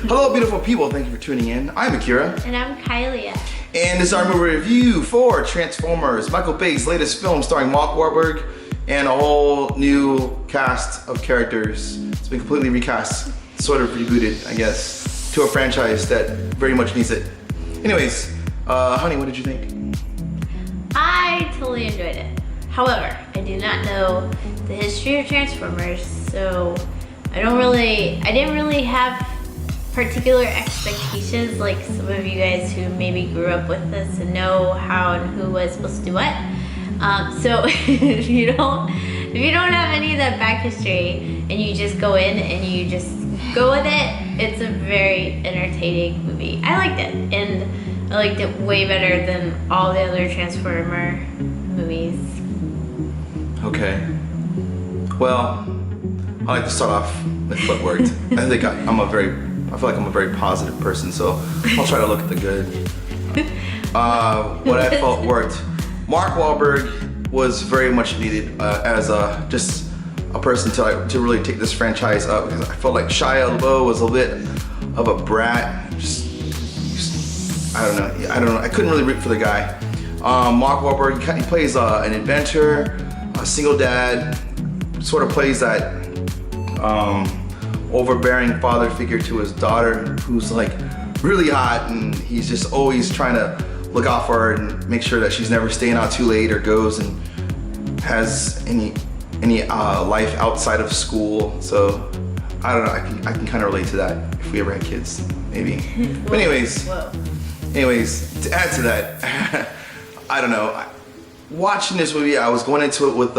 Hello, beautiful people. Thank you for tuning in. I'm Akira. And I'm Kylia. And this is our movie review for Transformers, Michael Bay's latest film starring Mark Wahlberg and a whole new cast of characters. It's been completely recast, sort of rebooted, I guess, to a franchise that very much needs it. Anyways, honey, what did you think? I totally enjoyed it. However, I do not know the history of Transformers, so I didn't really have particular expectations like some of you guys who maybe grew up with this and know how and who was supposed to do what. So if you don't have any of that back history and you just go in and you just go with it, it's a very entertaining movie. I liked it, and I liked it way better than all the other Transformer movies. Okay. Well, I like to start off with what worked. I feel like I'm a very positive person, so I'll try to look at the good. What I felt worked. Mark Wahlberg was very much needed as just a person to really take this franchise up, because I felt like Shia LaBeouf was a bit of a brat. I don't know. I couldn't really root for the guy. Mark Wahlberg, he plays an inventor, a single dad, sort of plays that overbearing father figure to his daughter, who's like really hot, and he's just always trying to look out for her and make sure that she's never staying out too late or goes and has any life outside of school. So I don't know, I can kind of relate to that if we ever had kids, maybe. But anyways, to add to that, I don't know, watching this movie, I was going into it with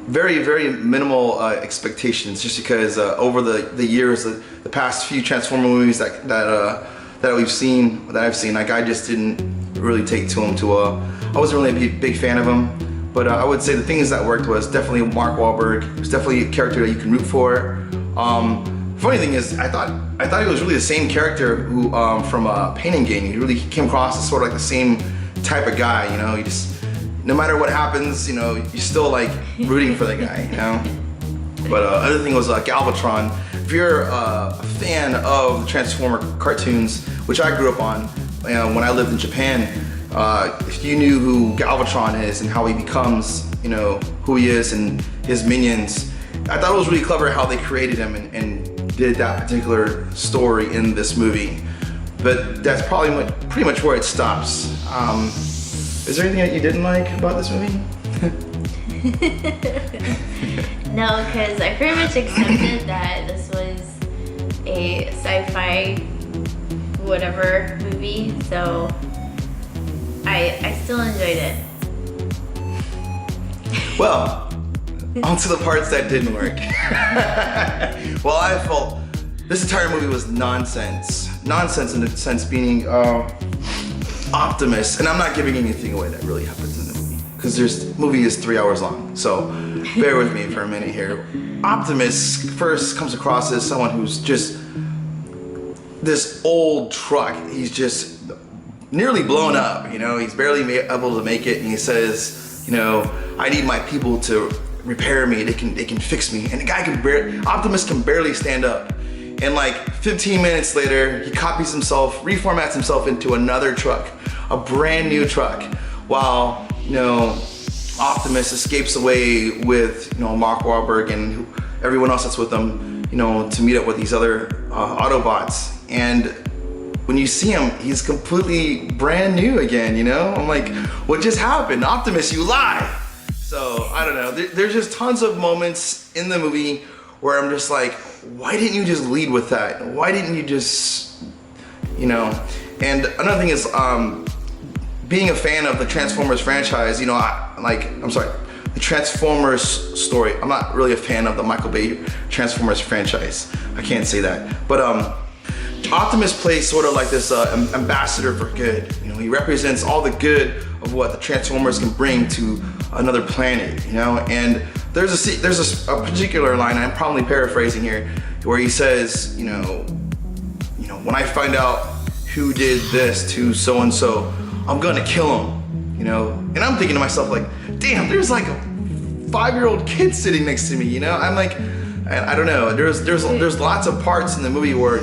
very, very minimal expectations, just because over the years, the past few Transformer movies that I've seen, like I just didn't really take to them too well. I wasn't really a big fan of them, but I would say the things that worked was definitely Mark Wahlberg. He was definitely a character that you can root for. Funny thing is, I thought he was really the same character who from Pain and Gain. He really came across as sort of like the same type of guy, you know. He just, no matter what happens, you know, you're still like rooting for the guy, you know? But other thing was Galvatron. If you're a fan of the Transformer cartoons, which I grew up on when I lived in Japan, if you knew who Galvatron is and how he becomes, you know, who he is and his minions, I thought it was really clever how they created him and did that particular story in this movie. But that's probably pretty much where it stops. Is there anything that you didn't like about this movie? No, because I pretty much accepted that this was a sci-fi whatever movie, so I still enjoyed it. Well, onto the parts that didn't work. Well, I felt this entire movie was nonsense. Nonsense in the sense being Optimus, and I'm not giving anything away that really happens in the movie, because the movie is 3 hours long, so bear with me for a minute here. Optimus first comes across as someone who's just this old truck. He's just nearly blown up, you know, he's barely able to make it, and he says, you know, I need my people to repair me, they can fix me, and the guy Optimus can barely stand up. And like 15 minutes later, he copies himself, reformats himself into another truck, a brand new truck, while, you know, Optimus escapes away with, you know, Mark Wahlberg and everyone else that's with him, you know, to meet up with these other Autobots. And when you see him, he's completely brand new again, you know? I'm like, what just happened? Optimus, you lie! So, I don't know, there's just tons of moments in the movie where I'm just like, why didn't you just lead with that? Why didn't you just, you know? And another thing is, being a fan of the Transformers franchise, you know, the Transformers story. I'm not really a fan of the Michael Bay Transformers franchise. I can't say that. But Optimus plays sort of like this ambassador for good. You know, he represents all the good of what the Transformers can bring to another planet, you know? And there's a particular line, I'm probably paraphrasing here, where he says, you know, when I find out who did this to so-and-so, I'm gonna kill him, you know? And I'm thinking to myself like, damn, there's like a 5-year-old kid sitting next to me, you know? I'm like, And I don't know. There's lots of parts in the movie where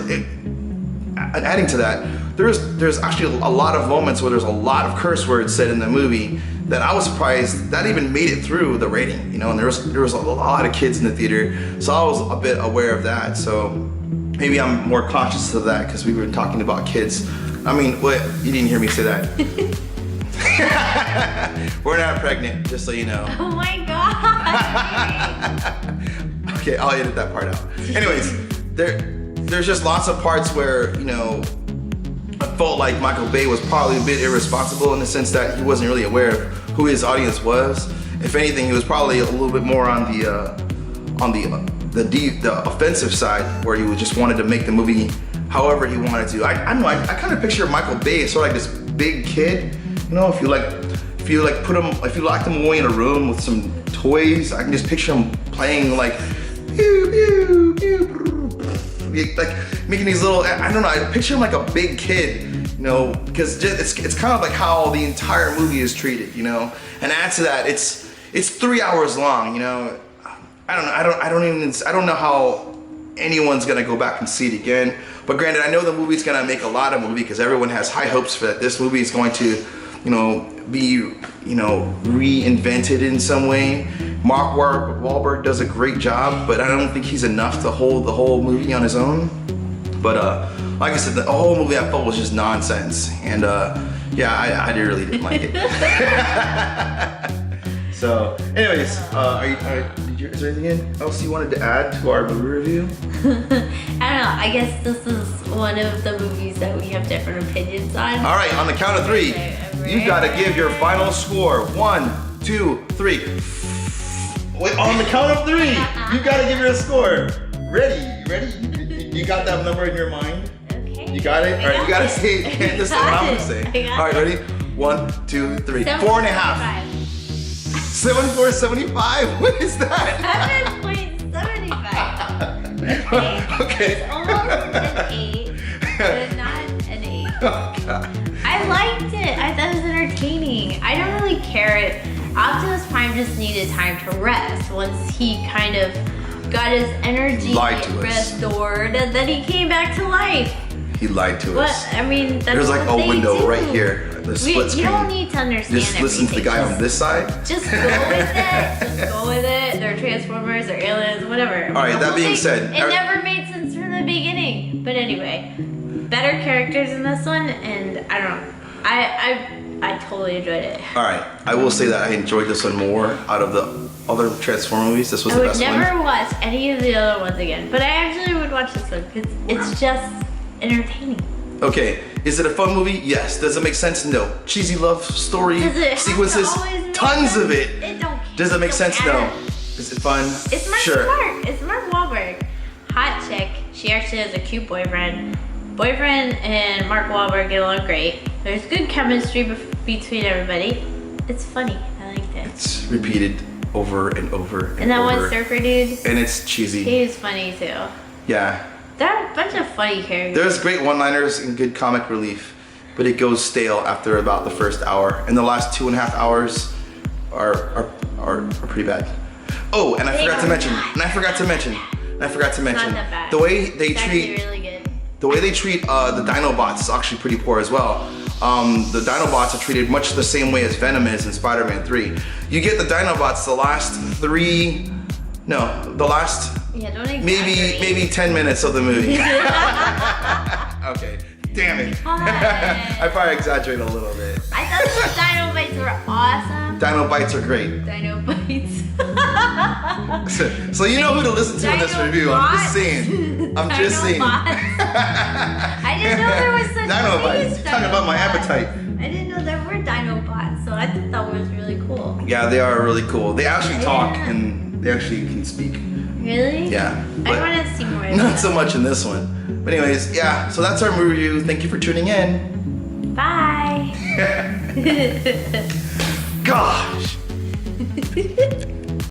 adding to that, there's actually a lot of moments where there's a lot of curse words said in the movie that I was surprised that even made it through the rating, you know, and there was a lot of kids in the theater, so I was a bit aware of that. So maybe I'm more conscious of that because we were talking about kids. I mean, what? You didn't hear me say that. We're not pregnant, just so you know. Oh my god. Okay, I'll edit that part out. Anyways, there's just lots of parts where, you know, I felt like Michael Bay was probably a bit irresponsible in the sense that he wasn't really aware of who his audience was. If anything, he was probably a little bit more on the offensive side, where he just wanted to make the movie however he wanted to. I don't know. I kind of picture Michael Bay as sort of like this big kid. You know, if you locked him away in a room with some toys, I can just picture him playing like, pew, pew, pew, like making these little, I don't know, I picture him like a big kid, you know, because it's kind of like how the entire movie is treated, you know. And add to that, it's 3 hours long, you know. I don't know how anyone's gonna go back and see it again. But granted, I know the movie's gonna make a lot of money because everyone has high hopes for that. This movie is going to, you know, be, you know, reinvented in some way. Mark Wahlberg does a great job, but I don't think he's enough to hold the whole movie on his own. But like I said, the whole movie I felt was just nonsense, and yeah, I really didn't like it. So, anyways, is there anything else you wanted to add to our movie review? I don't know. I guess this is one of the movies that we have different opinions on. All right, on the count of three, you gotta give your final score. 1, 2, 3. Wait, on the count of three, you gotta give your score. Ready? You got that number in your mind? Okay. You got it? All right, you gotta say it. This is what I'm gonna say. All right, ready? 1, 2, 3. 4.5. 7.475? What is that? 7.75. Okay. It's almost an 8, but not an 8. Oh, God. I liked it. I thought it was entertaining. I don't really care. Optimus Prime just needed time to rest once he kind of got his energy restored, and then he came back to life. He lied to us. But I mean, that's there's like a window right here. The split screen. You don't need to understand Just listen to the guy on this side. Just go with it. Just go with it. They're Transformers, they're aliens, whatever. All right, that being said, it never made sense from the beginning. But anyway, better characters in this one, and I don't know. I totally enjoyed it. All right, I will say that I enjoyed this one more out of the other Transformer movies. This was the best one. I would never watch any of the other ones again, but I actually would watch this one because it's just entertaining. Okay, is it a fun movie? Yes. Does it make sense? No. Cheesy love story sequences? Tons of it. Does it make sense? No. Is it fun? It's Mark Smart. It's Mark Wahlberg. Hot chick. She actually has a cute boyfriend. Boyfriend and Mark Wahlberg get along great. There's good chemistry between everybody. It's funny. I liked it. It's repeated over and over and that over. one surfer dude. And it's cheesy. He's funny too. Yeah. There are a bunch of funny characters. There's great one-liners and good comic relief, but it goes stale after about the first hour. And the last 2.5 hours are pretty bad. Oh, and I forgot to mention. Not that bad. The way they it's treat really good. The way they treat the Dinobots is actually pretty poor as well. The Dinobots are treated much the same way as Venom is in Spider-Man 3. You get the Dinobots the last maybe 10 minutes of the movie. Okay, damn it. I probably exaggerated a little bit. I thought the Dinobites were awesome. Dinobites are great. Dinobites. So you know who to listen to in this review. I'm just saying. I didn't know there was such Dinobites. You're talking about my appetite. I didn't know there were Dinobots, so I thought that was really cool. Yeah, they are really cool. They actually talk and they actually can speak. Really? Yeah. I want to see more of Not that. so much in this one. But anyways, yeah, so that's our movie review. Thank you for tuning in. Bye. Gosh.